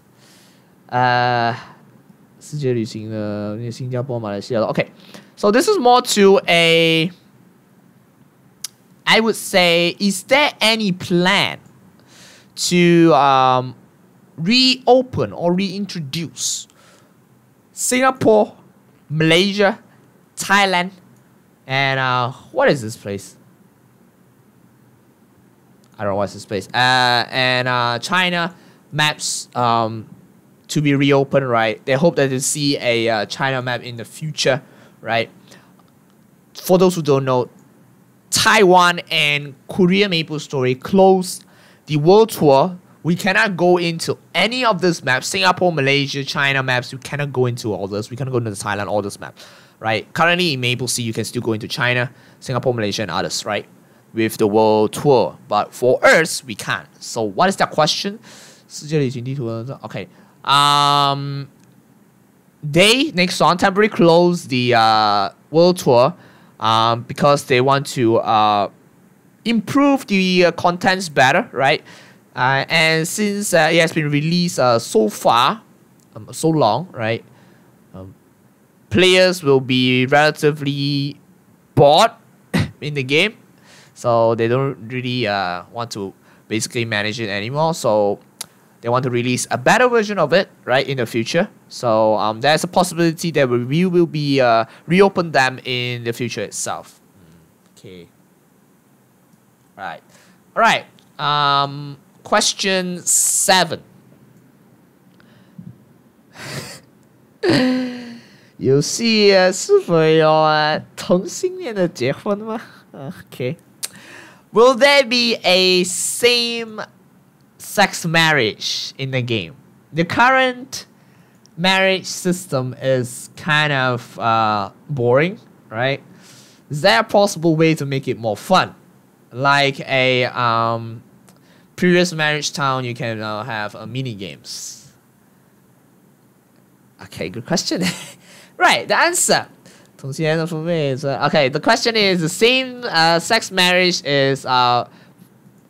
Okay, so this is more to a, I would say, is there any plan to reopen or reintroduce Singapore, Malaysia, Thailand, and what is this place? I don't know what's this place. And China maps to be reopened, right? They hope that they'll see a China map in the future, right? For those who don't know, Taiwan and Korea MapleStory closed the world tour. We cannot go into any of this maps. Singapore, Malaysia, China maps, we cannot go into all this. We cannot go into Thailand, all this map, right? Currently in MapleSea, you can still go into China, Singapore, Malaysia, and others, right? With the world tour. But for us, we can't. So what is that question? Okay. They, Nexon, temporarily closed the world tour because they want to improve the contents better, right? And since it has been released so far, so long, right? Players will be relatively bored in the game, so they don't really want to basically manage it anymore. So they want to release a better version of it, right, in the future. So there's a possibility that we will be reopen them in the future itself. Okay. Right. All right. Question 7. 游戏是否有同性恋的结婚吗？ Okay. Will there be a same-sex marriage in the game? The current marriage system is kind of boring, right? Is there a possible way to make it more fun? Like a previous marriage town, you can have mini games. Okay, good question. Right, the answer. Okay, the question is the same sex marriage is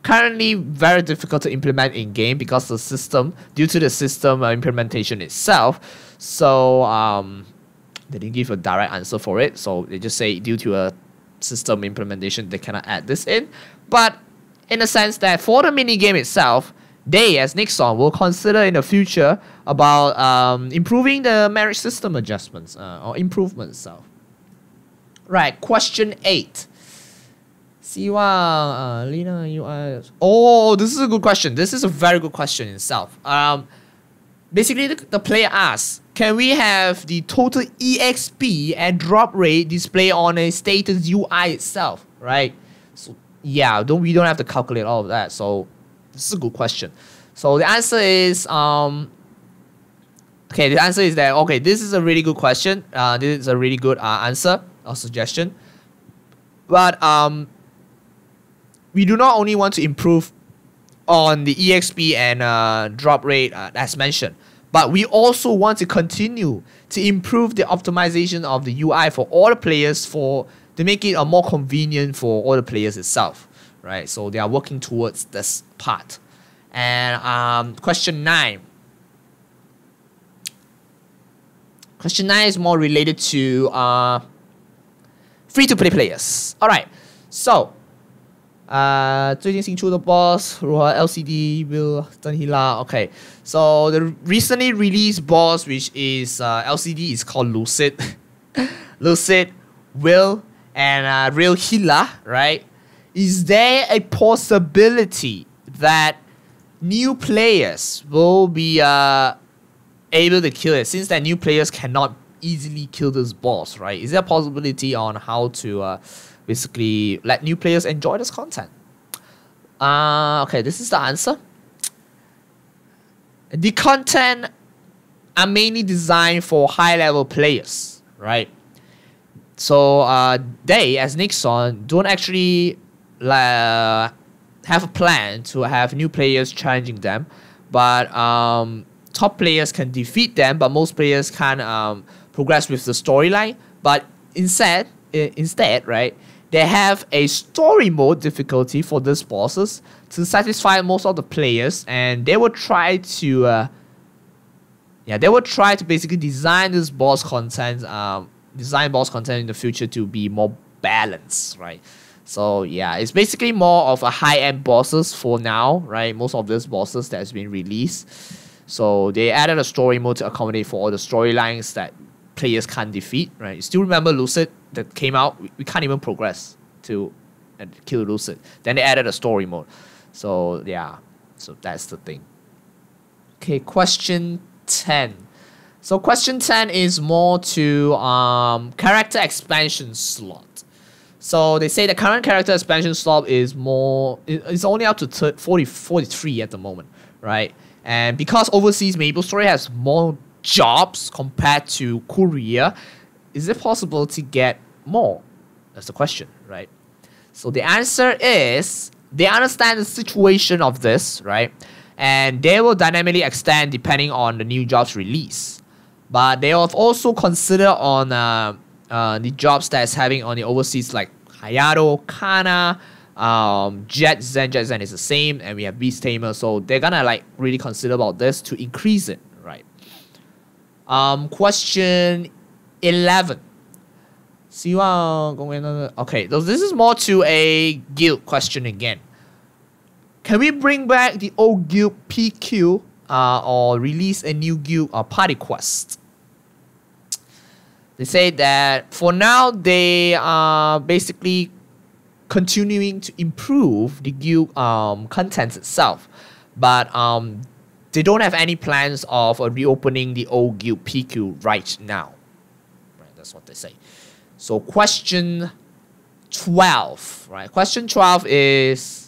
currently very difficult to implement in game because the system, due to the system implementation itself. So they didn't give a direct answer for it. So they just say due to a system implementation, they cannot add this in. But in the sense that for the mini game itself, they, as Nixon, will consider in the future about improving the merit system adjustments or improvements. So, right, question 8. 希望 Lina, you are... Oh, this is a good question. This is a very good question itself. Basically, the player asks, can we have the total EXP and drop rate display on a status UI itself, right? So, yeah, we don't have to calculate all of that. So, this is a good question. So, the answer is... okay, the answer is that, okay, this is a really good question. This is a really good answer or suggestion. But, we do not only want to improve on the EXP and drop rate as mentioned, but we also want to continue to improve the optimization of the UI for all the players to make it more convenient for all the players itself, right? So they are working towards this part. And question 9. Question 9 is more related to free-to-play players. All right, so 最近新出的 boss 如何 LCD will 真希啦 Okay, so the recently released boss which is LCD is called Lucid. Lucid, Will, and Real Hila, right? Is there a possibility that new players will be able to kill it, since that new players cannot easily kill this boss, right? Is there a possibility on how to basically let new players enjoy this content? Okay, this is the answer. The content are mainly designed for high-level players, right? So they, as Nixon, don't actually have a plan to have new players challenging them, but top players can defeat them, but most players can't progress with the storyline. But instead, right, they have a story mode difficulty for these bosses to satisfy most of the players, and they will try to basically design this boss content, in the future to be more balanced, right? So yeah, it's basically more of a high-end bosses for now, right? Most of these bosses that has been released, so they added a story mode to accommodate for all the storylines that players can't defeat, right? You still remember Lucid that came out? We can't even progress to kill Lucid. Then they added a story mode. So yeah, so that's the thing. Okay, question 10. So question 10 is more to character expansion slot. So they say the current character expansion slot is it's only up to 43 at the moment, right? And because overseas MapleStory has more jobs compared to Korea, is it possible to get more? That's the question, right? So the answer is they understand the situation of this, right? And they will dynamically extend depending on the new jobs release. But they have also considered on the jobs that's having on the overseas, like Hayato, Kana, Jet Zen is the same, and we have Beast Tamer. So they're gonna like really consider about this to increase it, right? Question 11. Okay, so this is more to a guild question again. Can we bring back the old guild PQ or release a new guild or party quest? They say that for now they are basically continuing to improve the guild content itself, but they don't have any plans of reopening the old guild PQ right now. Right, that's what they say. So question 12, right? Question 12 is...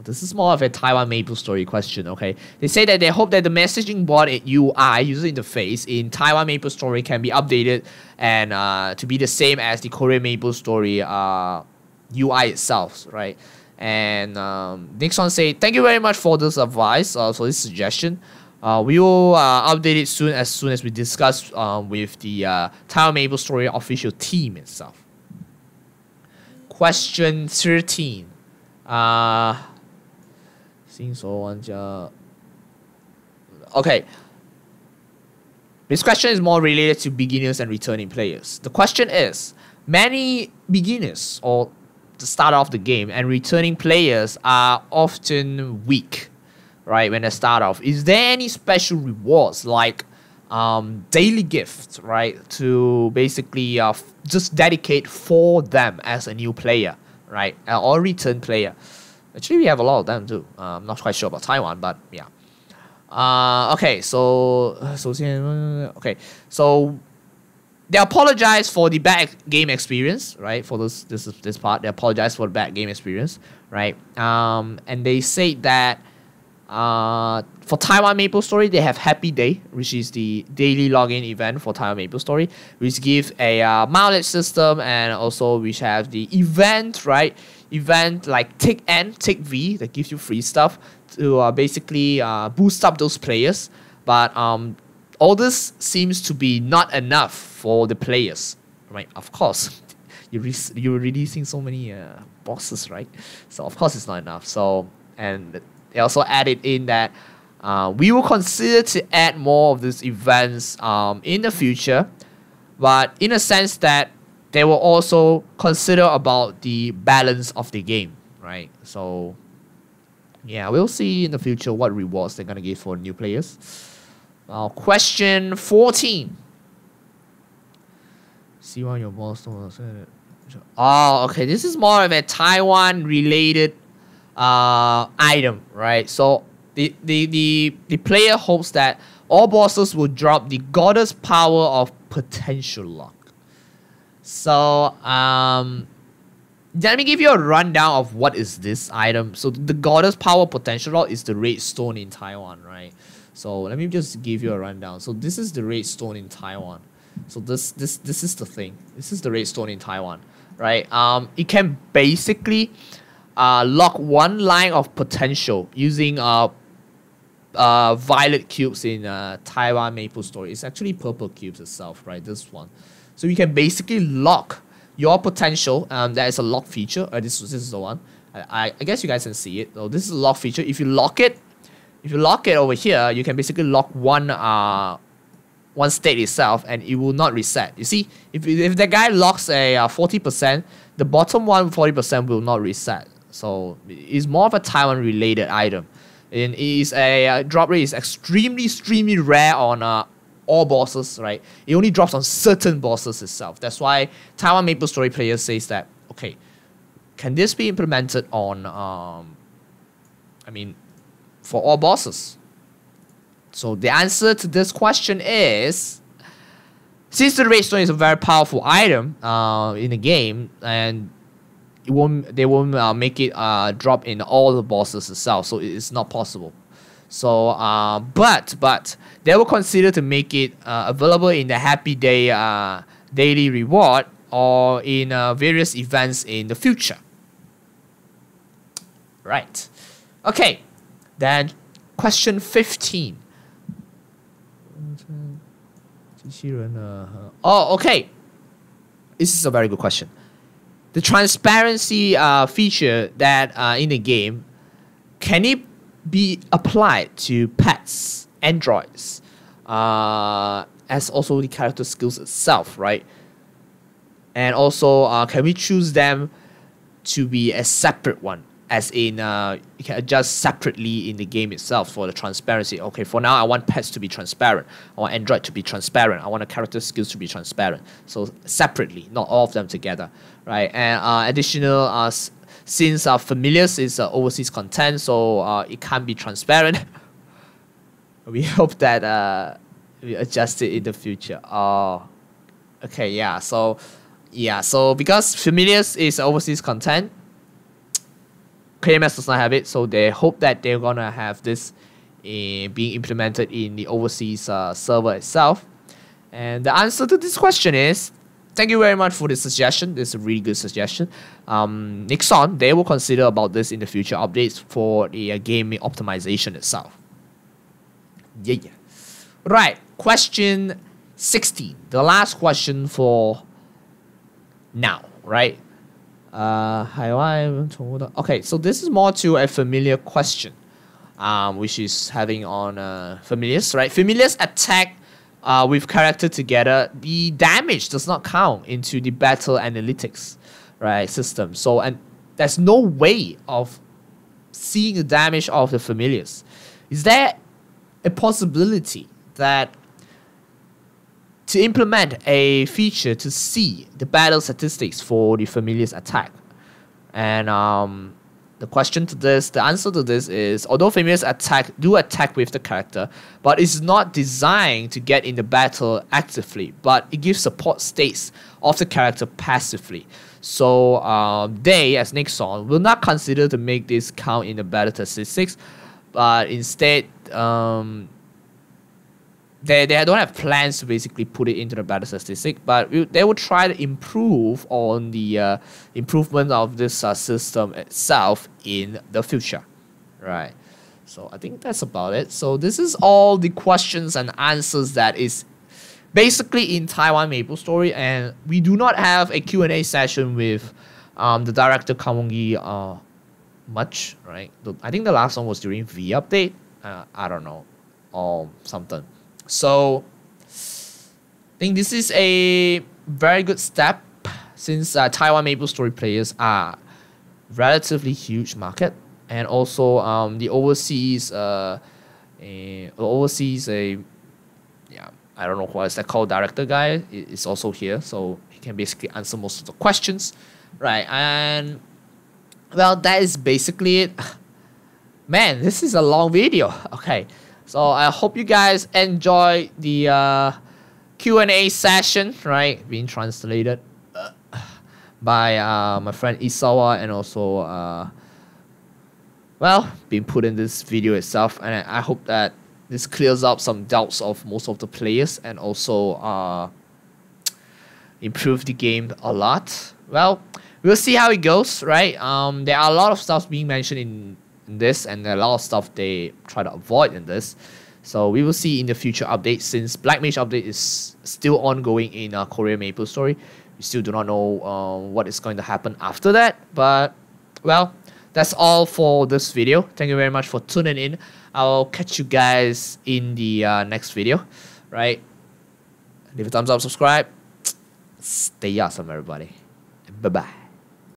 This is more of a Taiwan MapleStory question, okay? They say that they hope that the messaging board UI, user interface, in Taiwan MapleStory can be updated and to be the same as the Korean MapleStory UI itself, right? And Nixon say, thank you very much for this advice, for this suggestion. We will update it as soon as we discuss with the Taiwan MapleStory official team itself. Question 13. Okay, this question is more related to beginners and returning players. The question is, many beginners or the start of the game, and returning players are often weak, right? When they start off, is there any special rewards like daily gifts, right? To basically just dedicate for them as a new player, right? Or return player. Actually, we have a lot of them too. I'm not quite sure about Taiwan, but yeah. Okay, so they apologize for the bad game experience, right? For this part, they apologize for the bad game experience, right? And they say that for Taiwan MapleStory, they have Happy Day, which is the daily login event for Taiwan MapleStory, which gives a mileage system, and also we have the event, right? Event like Tick N, Tick V that gives you free stuff to basically boost up those players. But all this seems to be not enough for the players, right? Of course, you're releasing so many bosses, right? So of course it's not enough. So, and they also added in that we will consider to add more of these events in the future, but in a sense that they will also consider about the balance of the game, right? So yeah, we'll see in the future what rewards they're gonna give for new players. Question 14. See what your boss told us. Oh, okay. This is more of a Taiwan related item, right? So the player hopes that all bosses will drop the goddess power of potential luck. So let me give you a rundown of what is this item. So the goddess power potential luck is the red stone in Taiwan, right? So let me just give you a rundown. So this is the red stone in Taiwan. So this is the thing. This is the red stone in Taiwan, right? It can basically lock one line of potential using violet cubes in Taiwan MapleStory. It's actually purple cubes itself, right? This one. So you can basically lock your potential. There is a lock feature. This is the one. I guess you guys can see it. So this is a lock feature. If you lock it over here, you can basically lock one state itself, and it will not reset. You see, if the guy locks a 40%, the bottom one 40% will not reset. So it's more of a Taiwan related item. And it is a drop rate is extremely rare on all bosses, right? It only drops on certain bosses itself. That's why Taiwan MapleStory players says that, okay, can this be implemented on for all bosses? So the answer to this question is, since the red stone is a very powerful item in the game, and they won't make it drop in all the bosses itself, so it's not possible. So but they will consider to make it available in the Happy Day daily reward or in various events in the future. Right. Okay. Then question 15. Oh, okay. This is a very good question. The transparency feature that in the game, can it be applied to pets, androids, as also the character skills itself, right? And also, can we choose them to be a separate one? As in, you can adjust separately in the game itself for the transparency. Okay, for now, I want pets to be transparent. I want Android to be transparent. I want the character skills to be transparent. So separately, not all of them together, right? And additional, since familiars is overseas content, so it can't be transparent. We hope that we adjust it in the future. Okay, yeah. So because familiars is overseas content, KMS does not have it, so they hope that they're gonna have this being implemented in the overseas server itself. And the answer to this question is, thank you very much for the suggestion. This is a really good suggestion. Next on, they will consider about this in the future updates for the game optimization itself. Yeah. Right, question 16. The last question for now, right? Okay, so this is more to a familiar question, which is having on familiars, right? Familiars attack with character together. The damage does not count into the battle analytics, right, system. So, and there's no way of seeing the damage of the familiars. Is there a possibility that to implement a feature to see the battle statistics for the familiar's attack? And the answer to this is, although familiars do attack with the character, but it's not designed to get in the battle actively, but it gives support states of the character passively. So they, as Nixon, will not consider to make this count in the battle statistics, but instead they don't have plans to basically put it into the battle statistic, but they will try to improve on the improvement of this system itself in the future, right? So I think that's about it. So this is all the questions and answers that is basically in Taiwan MapleStory, and we do not have a Q&A session with the director Kamonggi much, right? I think the last one was during V update, I don't know, or something. So I think this is a very good step, since Taiwan MapleStory players are relatively huge market, and also the overseas I don't know what is that called, director guy is also here, so he can basically answer most of the questions, right? And well, that is basically it. Man, this is a long video. Okay, so I hope you guys enjoy the Q&A session, right? Being translated by my friend Isawa, and also well, being put in this video itself. And I hope that this clears up some doubts of most of the players, and also improve the game a lot. Well, we'll see how it goes, right? There are a lot of stuff being mentioned in this, and there are a lot of stuff they try to avoid in this. So we will see in the future updates, since Black Mage update is still ongoing in Korea MapleStory. We still do not know what is going to happen after that. But well, that's all for this video. Thank you very much for tuning in. I'll catch you guys in the next video, right? Leave a thumbs up, subscribe. Stay awesome, everybody. Bye-bye.